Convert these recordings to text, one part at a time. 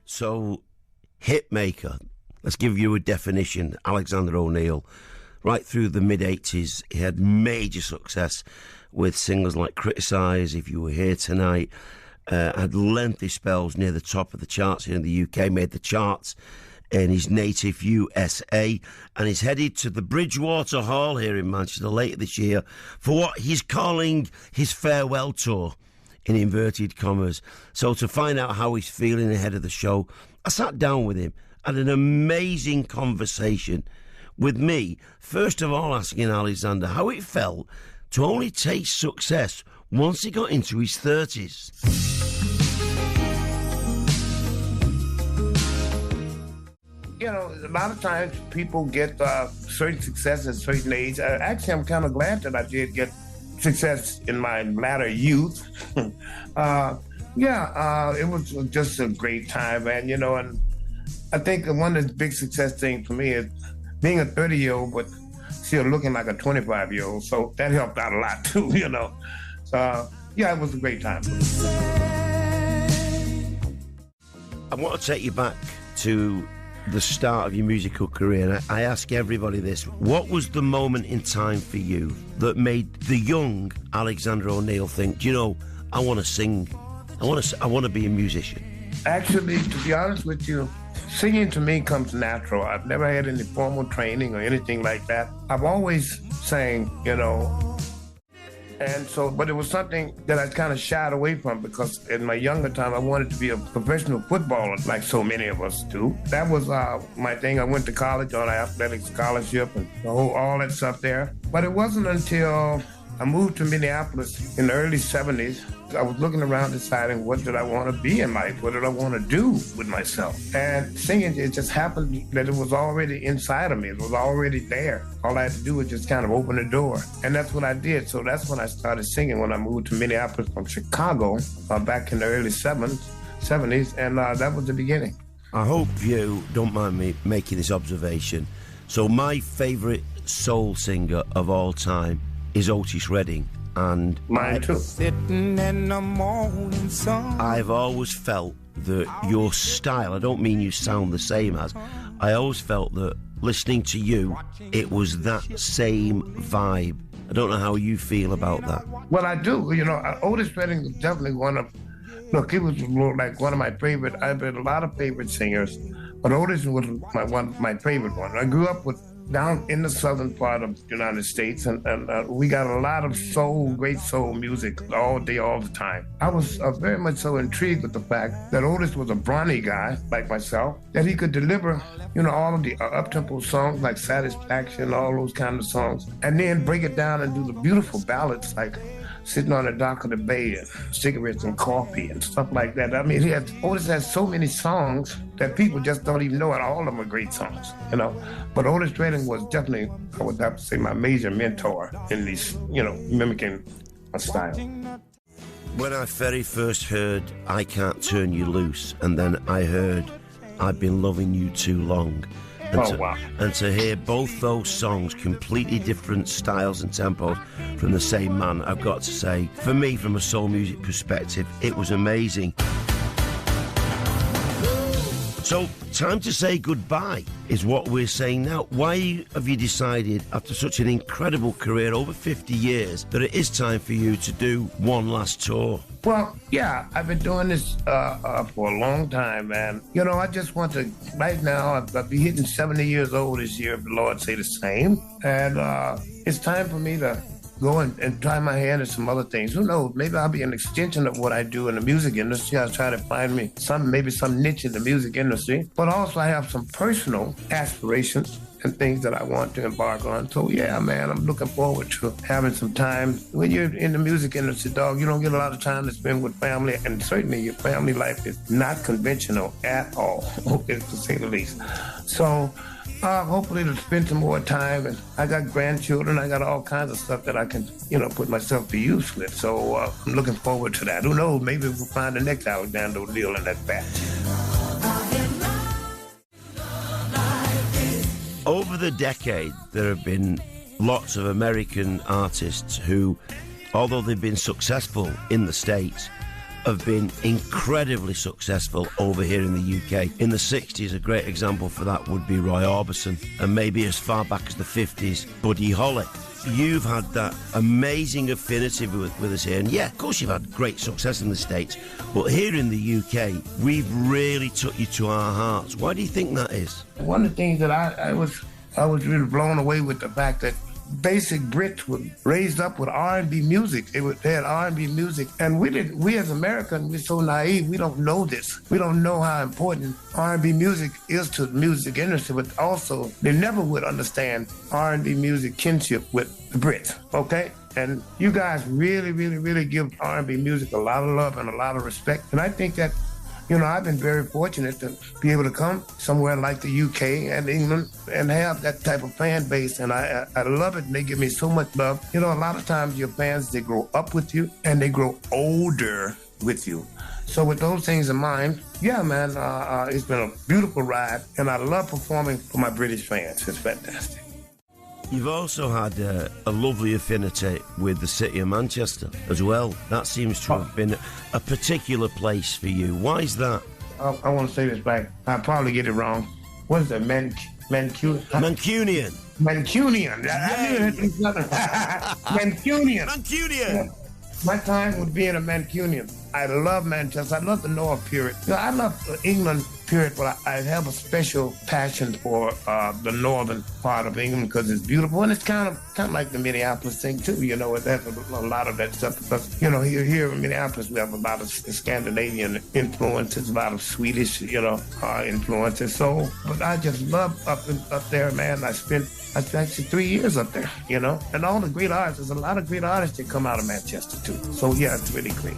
So, hitmaker. Let's give you a definition. Alexander O'Neal. Right through the mid-80s, he had major success with singles like Criticise, If You Were Here Tonight, had lengthy spells near the top of the charts here in the UK, made the charts in his native USA, and he's headed to the Bridgewater Hall here in Manchester later this year for what he's calling his farewell tour, in inverted commas. So to find out how he's feeling ahead of the show, I sat down with him, had an amazing conversation with me, first of all asking Alexander how it felt to only taste success once he got into his 30s. You know, a lot of times people get certain success at a certain age. Actually, I'm kind of glad that I did get success in my latter youth. It was just a great time, man, you know, and I think one of the big success things for me is being a 30-year-old, but still looking like a 25-year-old. So that helped out a lot too, you know. So, it was a great time. I want to take you back to the start of your musical career. And I ask everybody this. What was the moment in time for you that made the young Alexander O'Neal think, do you know, I want to sing. I want to be a musician? Actually, to be honest with you, singing to me comes natural. I've never had any formal training or anything like that. I've always sang, you know. And so, but it was something that I kind of shied away from because in my younger time, I wanted to be a professional footballer like so many of us do. That was my thing. I went to college on an athletic scholarship and all that stuff there. But it wasn't until I moved to Minneapolis in the early 70s. I was looking around deciding what did I want to be in life? What did I want to do with myself? And singing, it just happened that it was already inside of me. It was already there. All I had to do was just kind of open the door. And that's what I did. So that's when I started singing when I moved to Minneapolis from Chicago back in the early 70s. And that was the beginning. I hope you don't mind me making this observation. So my favourite soul singer of all time is Otis Redding, and mine too. Sitting in the morning sun. I've always felt that your style, I don't mean you sound the same as, I always felt that listening to you, it was that same vibe. I don't know how you feel about that. Well, I do. You know, Otis Redding was definitely he was like one of my favorite. I've had a lot of favorite singers, but Otis was my favorite one. I grew up down in the southern part of the United States, and we got a lot of great soul music all day, all the time. I was very much so intrigued with the fact that Otis was a brawny guy like myself, that he could deliver, you know, all of the up-tempo songs like Satisfaction, all those kind of songs, and then break it down and do the beautiful ballads like Sitting on the Dock of the Bay and Cigarettes and Coffee and stuff like that. I mean, Otis has so many songs that people just don't even know, and all of them are great songs, you know. But Otis Redding was definitely, I would have to say, my major mentor in these, you know, mimicking a style. When I very first heard I Can't Turn You Loose, and then I heard I've Been Loving You Too Long, wow. And to hear both those songs, completely different styles and tempos from the same man, I've got to say, for me, from a soul music perspective, it was amazing. So, time to say goodbye is what we're saying now. Why have you decided, after such an incredible career, over 50 years, that it is time for you to do one last tour? Well, yeah, I've been doing this for a long time, man. You know, I just want to, right now, I'll be hitting 70 years old this year, if the Lord say the same. And it's time for me to go and try my hand at some other things. Who knows? Maybe I'll be an extension of what I do in the music industry. I'll try to find me some niche in the music industry. But also I have some personal aspirations and things that I want to embark on. So yeah, man, I'm looking forward to having some time. When you're in the music industry, dog, you don't get a lot of time to spend with family, and certainly your family life is not conventional at all, to say the least. So hopefully to spend some more time, and I got grandchildren, I got all kinds of stuff that I can, you know, put myself to use with. So I'm looking forward to that. Who knows, maybe we'll find the next Alexander O'Neal in that batch. Over the decade, there have been lots of American artists who, although they've been successful in the States, have been incredibly successful over here in the UK. In the 60s, a great example for that would be Roy Orbison, and maybe as far back as the 50s, Buddy Holly. You've had that amazing affinity with us here, and yeah, of course you've had great success in the States, but here in the UK, we've really took you to our hearts. Why do you think that is? One of the things that I was really blown away with the fact that basic Brits were raised up with R&B music. They had R&B music, and we as Americans, we're so naive. We don't know this. We don't know how important R&B music is to the music industry, but also they never would understand R&B music kinship with the Brits, okay? And you guys really, really, really give R&B music a lot of love and a lot of respect, and I think that I've been very fortunate to be able to come somewhere like the UK and England and have that type of fan base, and I love it, and they give me so much love. A lot of times your fans, they grow up with you, and they grow older with you. So with those things in mind, yeah, man, it's been a beautiful ride, and I love performing for my British fans. It's fantastic. You've also had a lovely affinity with the city of Manchester as well. That seems to have been a particular place for you. Why is that? I want to say this back. I probably get it wrong. What is that? Mancunian. Mancunian. Mancunian. Mancunian. Yeah. My time would be in a Mancunian. I love Manchester. I love the North period. I love England period, but I have a special passion for the northern part of England because it's beautiful, and it's kind of like the Minneapolis thing too. It has a lot of that stuff because here in Minneapolis we have a lot of Scandinavian influences, a lot of Swedish influences. So, but I just love up there, man. I spent actually 3 years up there, and all the great artists. There's a lot of great artists that come out of Manchester too. So yeah, it's really great.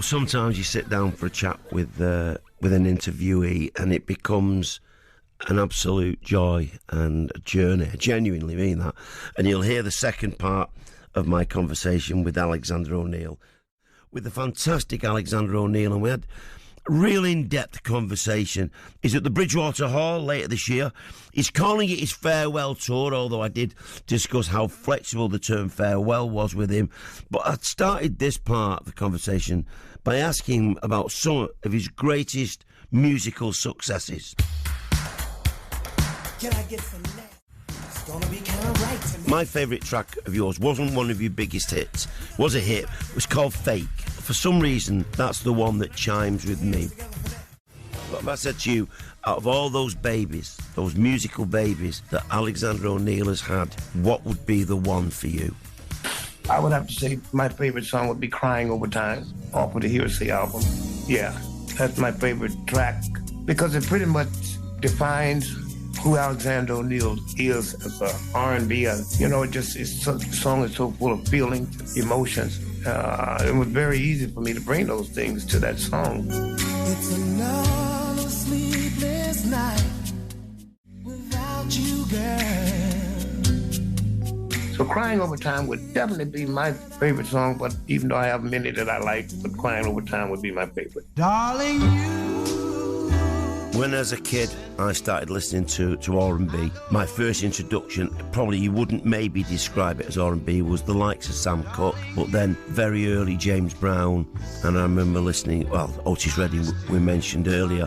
Sometimes you sit down for a chat with an interviewee and it becomes an absolute joy and a journey. I genuinely mean that. And you'll hear the second part of my conversation with Alexander O'Neal, with the fantastic Alexander O'Neal, and we had a real in-depth conversation. He's at the Bridgewater Hall later this year. He's calling it his farewell tour, although I did discuss how flexible the term farewell was with him. But I started this part of the conversation by asking him about some of his greatest musical successes. Can I get some next? It's gonna be kind of right to me. My favourite track of yours wasn't one of your biggest hits. It was a hit. It was called Fake. For some reason, that's the one that chimes with me. But if I said to you, out of all those babies, those musical babies that Alexander O'Neal has had, what would be the one for you? I would have to say my favorite song would be Crying Over Time off of the Hearsay album. Yeah, that's my favorite track because it pretty much defines who Alexander O'Neal is as a R&B. The song is so full of feelings, emotions. It was very easy for me to bring those things to that song. It's another sleepless night without you, girl. So Crying Over Time would definitely be my favorite song, but even though I have many that I like, but Crying Over Time would be my favorite. Darling, When as a kid I started listening to R&B, my first introduction, probably you wouldn't maybe describe it as R&B, was the likes of Sam Cooke, but then very early James Brown, and I remember listening, Otis Redding we mentioned earlier,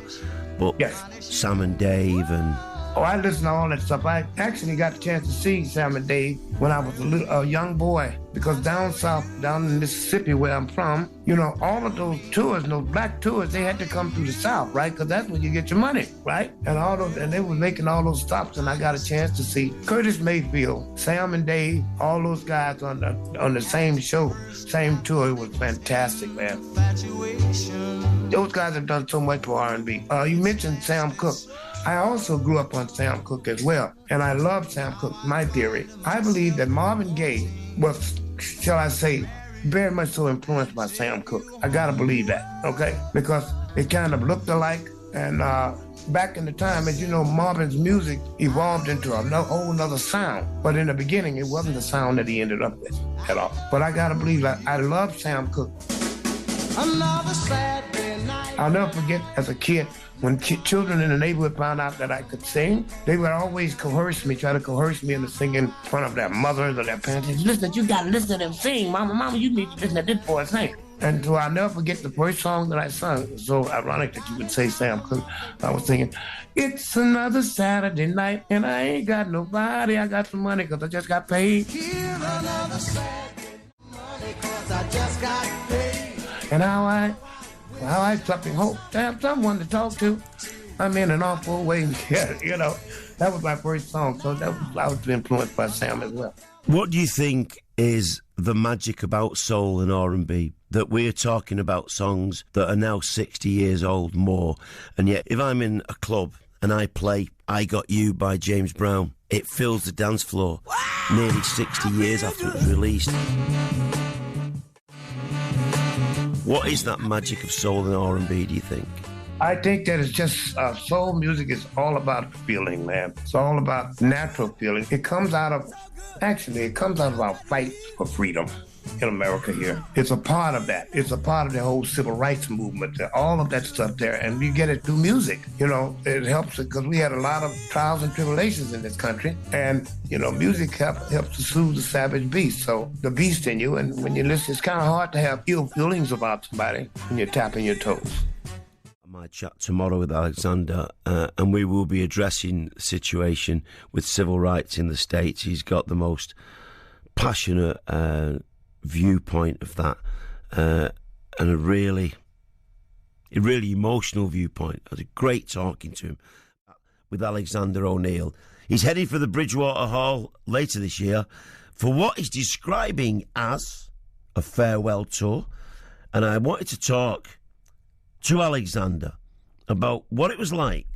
but yes. Sam and Dave and... I listened to all that stuff. I actually got the chance to see Sam and Dave when I was a young boy, because down south, down in Mississippi where I'm from, all of those tours, those black tours, they had to come through the South, right? Because that's where you get your money, right? And they were making all those stops, and I got a chance to see Curtis Mayfield, Sam and Dave, all those guys on the same show, same tour. It was fantastic, man. Those guys have done so much for R&B. You mentioned Sam Cooke. I also grew up on Sam Cooke as well, and I love Sam Cooke. My theory, I believe that Marvin Gaye was, shall I say, very much so influenced by Sam Cooke. I gotta believe that, okay? Because they kind of looked alike, and back in the time, as you know, Marvin's music evolved into a whole nother sound, but in the beginning, it wasn't the sound that he ended up with at all. But I gotta believe that I love Sam Cooke. Another Saturday night. I'll never forget, as a kid, when children in the neighborhood found out that I could sing, they would always try to coerce me into singing in front of their mothers or their parents. Listen, you gotta listen to them sing. Mama, you need to listen to this boy sing. And so I'll never forget the first song that I sung. It was so ironic that you would say, Sam, because I was thinking, it's another Saturday night and I ain't got nobody. I got some money because I just got paid. Here's another Saturday money because I just got paid. And how I something hope to have someone to talk to. I'm in an awful way. Yeah, you know, that was my first song. So I was influenced by Sam as well. What do you think is the magic about soul and R&B, that we're talking about songs that are now 60 years old more, and yet if I'm in a club and I play I Got You by James Brown, it fills the dance floor nearly 60 years after it was released? What is that magic of soul and R&B, do you think? I think that it's just soul music is all about feeling, man. It's all about natural feeling. It comes out of our fight for freedom in America here. It's a part of that. It's a part of the whole civil rights movement, all of that stuff there. And you get it through music. You know, it helps because we had a lot of trials and tribulations in this country. And, you know, music helps to soothe the savage beast. So the beast in you. And when you listen, it's kind of hard to have ill feelings about somebody when you're tapping your toes. My chat tomorrow with Alexander, and we will be addressing the situation with civil rights in the States. He's got the most passionate viewpoint of that, and a really emotional viewpoint. It was great talking to him with Alexander O'Neal. He's heading for the Bridgewater Hall later this year for what he's describing as a farewell tour, and I wanted to talk to Alexander about what it was like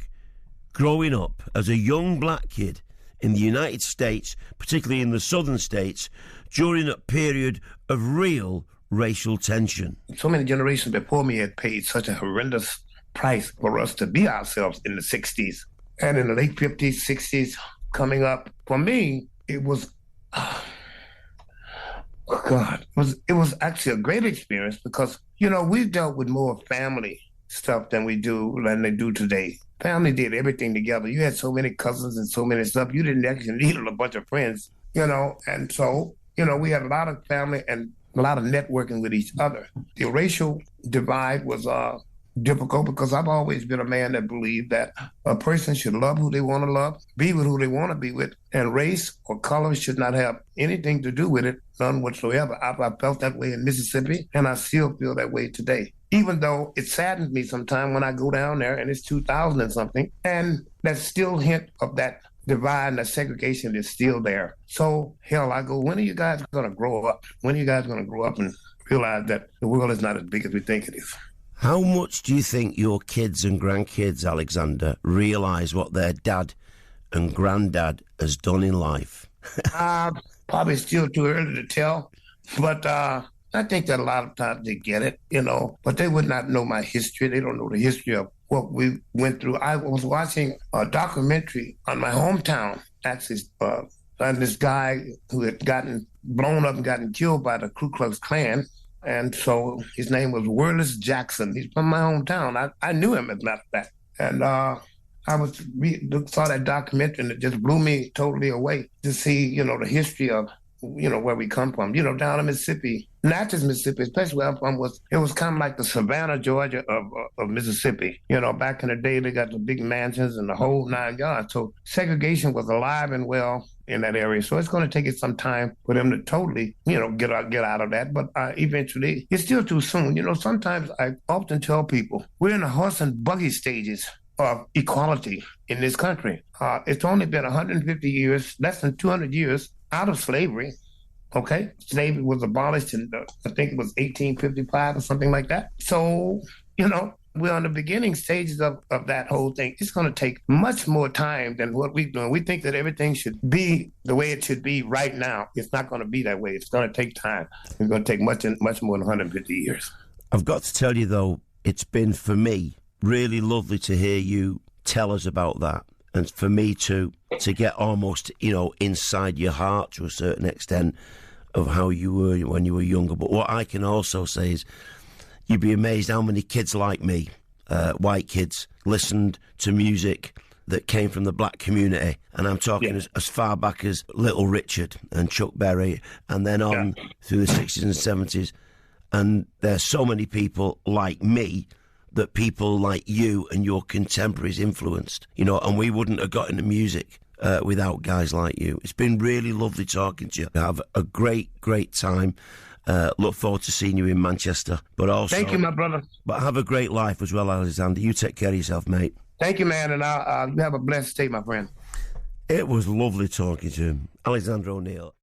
growing up as a young black kid in the United States, particularly in the southern states, during a period of real racial tension. So many generations before me had paid such a horrendous price for us to be ourselves in the 60s. And in the late 50s, 60s, coming up, for me, it was, it was actually a great experience because, you know, we've dealt with more family stuff than they do today. Family did everything together. You had so many cousins and so many stuff. You didn't actually need a bunch of friends, you know. And so, you know, we had a lot of family and a lot of networking with each other. The racial divide was difficult because I've always been a man that believed that a person should love who they want to love, be with who they want to be with, and race or color should not have anything to do with it, none whatsoever. I felt that way in Mississippi, and I still feel that way today. Even though it saddens me sometimes when I go down there and it's 2000 and something, and that still hint of that divide and that segregation is still there. So, hell, I go, when are you guys going to grow up? When are you guys going to grow up and realize that the world is not as big as we think it is? How much do you think your kids and grandkids, Alexander, realise what their dad and granddad has done in life? Probably still too early to tell, but I think that a lot of times they get it, you know, but they would not know my history. They don't know the history of what we went through. I was watching a documentary on my hometown, actually, on this guy who had gotten blown up and gotten killed by the Ku Klux Klan. And so his name was Werlis Jackson. He's from my hometown. I knew him, as a matter of fact. And I saw that documentary, and it just blew me totally away to see, you know, the history of, you know, where we come from. You know, down in Mississippi, Natchez, Mississippi, especially where I'm from, it was kind of like the Savannah, Georgia of Mississippi. You know, back in the day, they got the big mansions and the whole 9 yards. So segregation was alive and well in that area. So it's going to take it some time for them to totally, you know, get out of that. But eventually, it's still too soon. You know, sometimes I often tell people we're in the horse and buggy stages of equality in this country. It's only been 150 years, less than 200 years out of slavery. Okay, slavery was abolished in, I think it was 1855 or something like that. So, you know, we're on the beginning stages of that whole thing. It's going to take much more time than what we're doing. We think that everything should be the way it should be right now. It's not going to be that way. It's going to take time. It's going to take much more than 150 years. I've got to tell you, though, it's been, for me, really lovely to hear you tell us about that. And for me to get almost, you know, inside your heart to a certain extent of how you were when you were younger. But what I can also say is you'd be amazed how many kids like me, white kids, listened to music that came from the black community. And I'm talking as far back as Little Richard and Chuck Berry, and then on through the 60s and 70s. And there's so many people like me that people like you and your contemporaries influenced, you know, and we wouldn't have got into music without guys like you. It's been really lovely talking to you. Have a great time. Look forward to seeing you in Manchester. But also, thank you, my brother. But have a great life as well, Alexander. You take care of yourself, mate. Thank you, man, and you have a blessed day, my friend. It was lovely talking to him. Alexander O'Neal.